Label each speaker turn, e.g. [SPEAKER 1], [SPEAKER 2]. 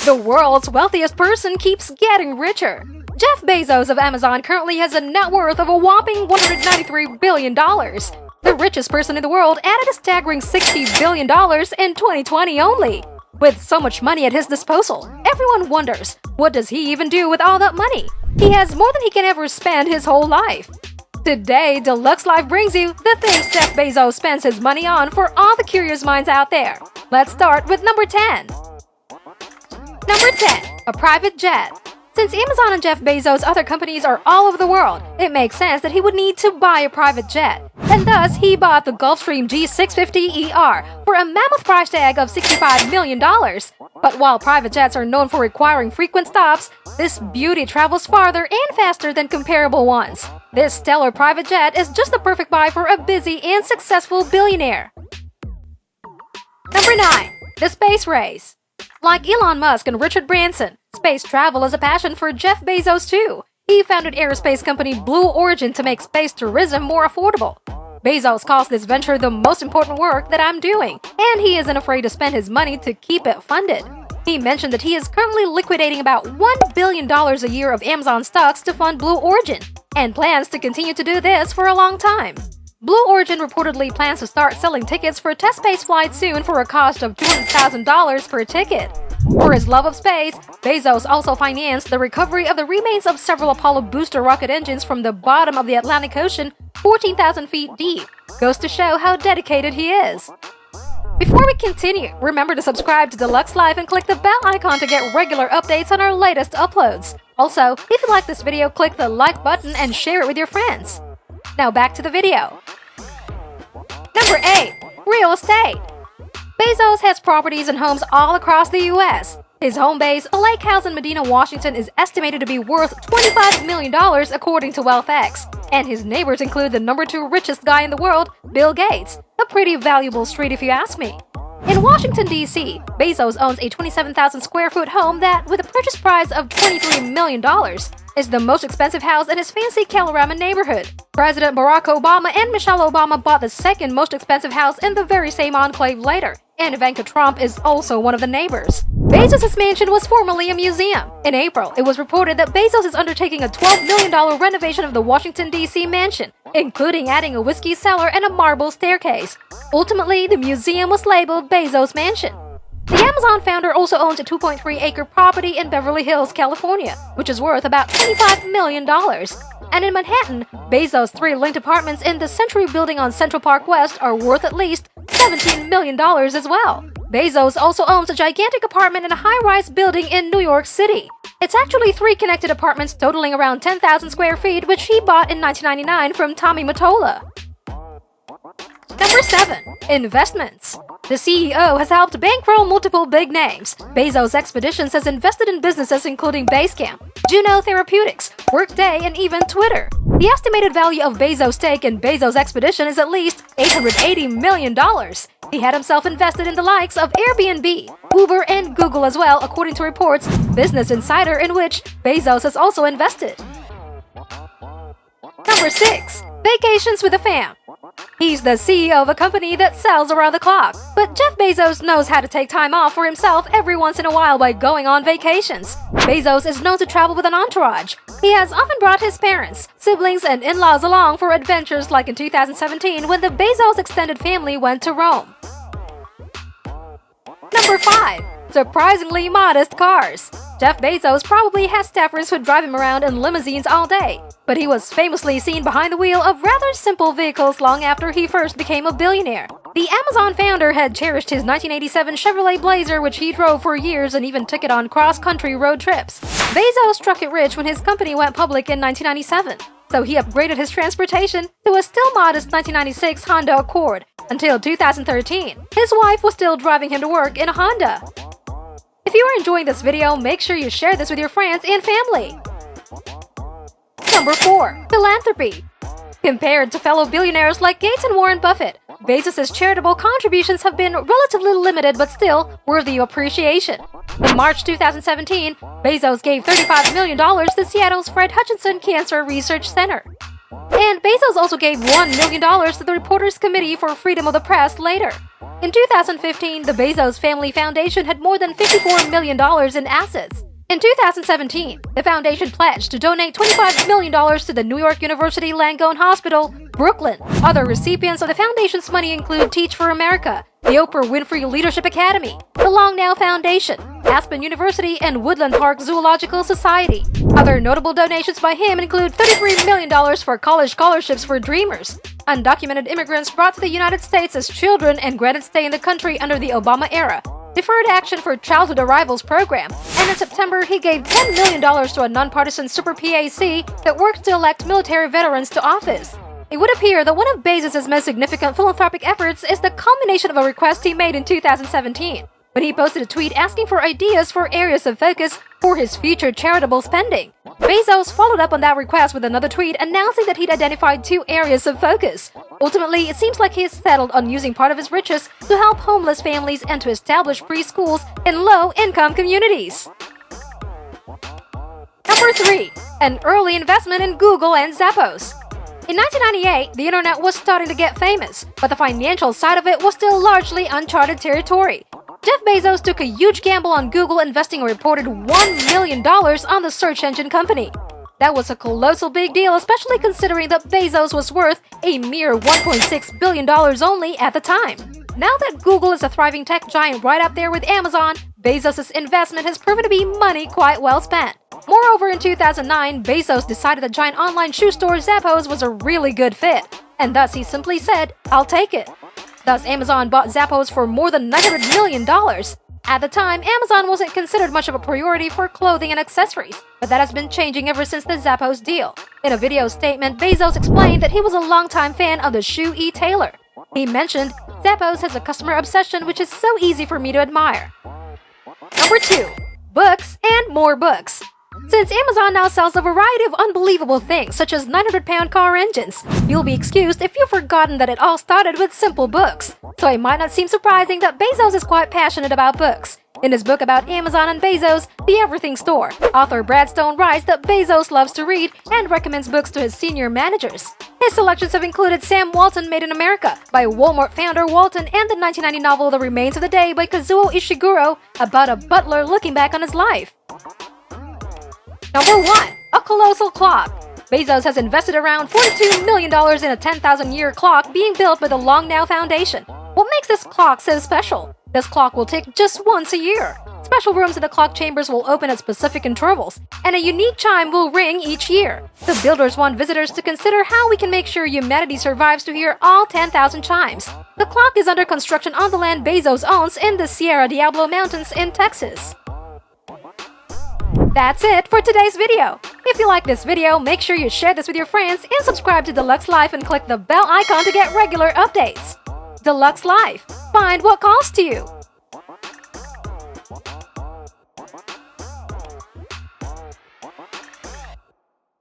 [SPEAKER 1] The world's wealthiest person keeps getting richer. Jeff Bezos of Amazon currently has a net worth of a whopping $193 billion. The richest person in the world added a staggering $60 billion in 2020 only. With so much money at his disposal, everyone wonders, what does he even do with all that money? He has more than he can ever spend his whole life. Today, Deluxe Life brings you the things Jeff Bezos spends his money on for all the curious minds out there. Let's start with number 10. Number 10. A private jet. Since Amazon and Jeff Bezos' other companies are all over the world, it makes sense that he would need to buy a private jet. And thus, he bought the Gulfstream G650ER for a mammoth price tag of $65 million. But while private jets are known for requiring frequent stops, this beauty travels farther and faster than comparable ones. This stellar private jet is just the perfect buy for a busy and successful billionaire. Number 9. The space race. Like Elon Musk and Richard Branson, space travel is a passion for Jeff Bezos too. He founded aerospace company Blue Origin to make space tourism more affordable. Bezos calls this venture the most important work that I'm doing, and he isn't afraid to spend his money to keep it funded. He mentioned that he is currently liquidating about $1 billion a year of Amazon stocks to fund Blue Origin, and plans to continue to do this for a long time. Blue Origin reportedly plans to start selling tickets for test space flights soon for a cost of $200,000 per ticket. For his love of space, Bezos also financed the recovery of the remains of several Apollo booster rocket engines from the bottom of the Atlantic Ocean, 14,000 feet deep. Goes to show how dedicated he is. Before we continue, remember to subscribe to Deluxe Life and click the bell icon to get regular updates on our latest uploads. Also, if you like this video, click the like button and share it with your friends. Now back to the video. Number 8. Real estate. Bezos has properties and homes all across the U.S. His home base, a lake house in Medina, Washington, is estimated to be worth $25 million according to WealthX. And his neighbors include the number 2 richest guy in the world, Bill Gates. A pretty valuable street if you ask me. In Washington, D.C., Bezos owns a 27,000 square foot home that, with a purchase price of $23 million, is the most expensive house in his fancy Kalorama neighborhood. President Barack Obama and Michelle Obama bought the second most expensive house in the very same enclave later, and Ivanka Trump is also one of the neighbors. Bezos' mansion was formerly a museum. In April, it was reported that Bezos is undertaking a $12 million renovation of the Washington, D.C. mansion, including adding a whiskey cellar and a marble staircase. Ultimately, the museum was labeled Bezos Mansion. The Amazon founder also owns a 2.3-acre property in Beverly Hills, California, which is worth about $25 million. And in Manhattan, Bezos' 3 linked apartments in the Century Building on Central Park West are worth at least $17 million as well. Bezos also owns a gigantic apartment in a high-rise building in New York City. It's actually 3 connected apartments totaling around 10,000 square feet, which he bought in 1999 from Tommy Mottola. Number 7. Investments. The CEO has helped bankroll multiple big names. Bezos Expeditions has invested in businesses including Basecamp, Juno Therapeutics, Workday, and even Twitter. The estimated value of Bezos' stake in Bezos Expedition is at least $880 million. He had himself invested in the likes of Airbnb, Uber, and Google as well, according to reports Business Insider, in which Bezos has also invested. Number 6. Vacations with the fam. He's the CEO of a company that sells around the clock, but Jeff Bezos knows how to take time off for himself every once in a while by going on vacations. Bezos is known to travel with an entourage. He has often brought his parents, siblings, and in-laws along for adventures like in 2017 when the Bezos extended family went to Rome. Number 5. Surprisingly modest cars. Jeff Bezos probably has staffers who drive him around in limousines all day, but he was famously seen behind the wheel of rather simple vehicles long after he first became a billionaire. The Amazon founder had cherished his 1987 Chevrolet Blazer, which he drove for years and even took it on cross-country road trips. Bezos struck it rich when his company went public in 1997, so he upgraded his transportation to a still modest 1996 Honda Accord. Until 2013, his wife was still driving him to work in a Honda. If you are enjoying this video, make sure you share this with your friends and family. Number 4. Philanthropy. Compared to fellow billionaires like Gates and Warren Buffett, Bezos' charitable contributions have been relatively limited but still worthy of appreciation. In March 2017, Bezos gave $35 million to Seattle's Fred Hutchinson Cancer Research Center. And Bezos also gave $1 million to the Reporters Committee for Freedom of the Press later. In 2015, the Bezos Family Foundation had more than $54 million in assets. In 2017, the foundation pledged to donate $25 million to the New York University Langone Hospital, Brooklyn. Other recipients of the foundation's money include Teach for America, the Oprah Winfrey Leadership Academy, the Long Now Foundation, Aspen University, and Woodland Park Zoological Society. Other notable donations by him include $33 million for college scholarships for dreamers, undocumented immigrants brought to the United States as children and granted stay in the country under the Obama era, deferred action for childhood arrivals program, and in September he gave $10 million to a nonpartisan super PAC that works to elect military veterans to office. It would appear that one of Bezos' most significant philanthropic efforts is the culmination of a request he made in 2017, when he posted a tweet asking for ideas for areas of focus for his future charitable spending. Bezos followed up on that request with another tweet announcing that he'd identified 2 areas of focus. Ultimately, it seems like he's settled on using part of his riches to help homeless families and to establish preschools in low-income communities. Number 3. An early investment in Google and Zappos. In 1998, the internet was starting to get famous, but the financial side of it was still largely uncharted territory. Jeff Bezos took a huge gamble on Google, investing a reported $1 million on the search engine company. That was a colossal big deal, especially considering that Bezos was worth a mere $1.6 billion only at the time. Now that Google is a thriving tech giant right up there with Amazon, Bezos' investment has proven to be money quite well spent. Moreover, in 2009, Bezos decided the giant online shoe store Zappos was a really good fit, and thus he simply said, "I'll take it." Thus, Amazon bought Zappos for more than $900 million. At the time, Amazon wasn't considered much of a priority for clothing and accessories, but that has been changing ever since the Zappos deal. In a video statement, Bezos explained that he was a longtime fan of the shoe e-tailer. He mentioned, "Zappos has a customer obsession which is so easy for me to admire." Number 2. Books and more books. Since Amazon now sells a variety of unbelievable things, such as 900-pound car engines, you'll be excused if you've forgotten that it all started with simple books. So it might not seem surprising that Bezos is quite passionate about books. In his book about Amazon and Bezos, The Everything Store, author Brad Stone writes that Bezos loves to read and recommends books to his senior managers. His selections have included Sam Walton Made in America by Walmart founder Walton and the 1990 novel The Remains of the Day by Kazuo Ishiguro about a butler looking back on his life. Number 1. A colossal clock. Bezos has invested around $42 million in a 10,000-year clock being built by the Long Now Foundation. What makes this clock so special? This clock will tick just once a year. Special rooms in the clock chambers will open at specific intervals, and a unique chime will ring each year. The builders want visitors to consider how we can make sure humanity survives to hear all 10,000 chimes. The clock is under construction on the land Bezos owns in the Sierra Diablo Mountains in Texas. That's it for today's video. If you like this video, make sure you share this with your friends and subscribe to Deluxe Life and click the bell icon to get regular updates. Deluxe Life. Find what calls to you.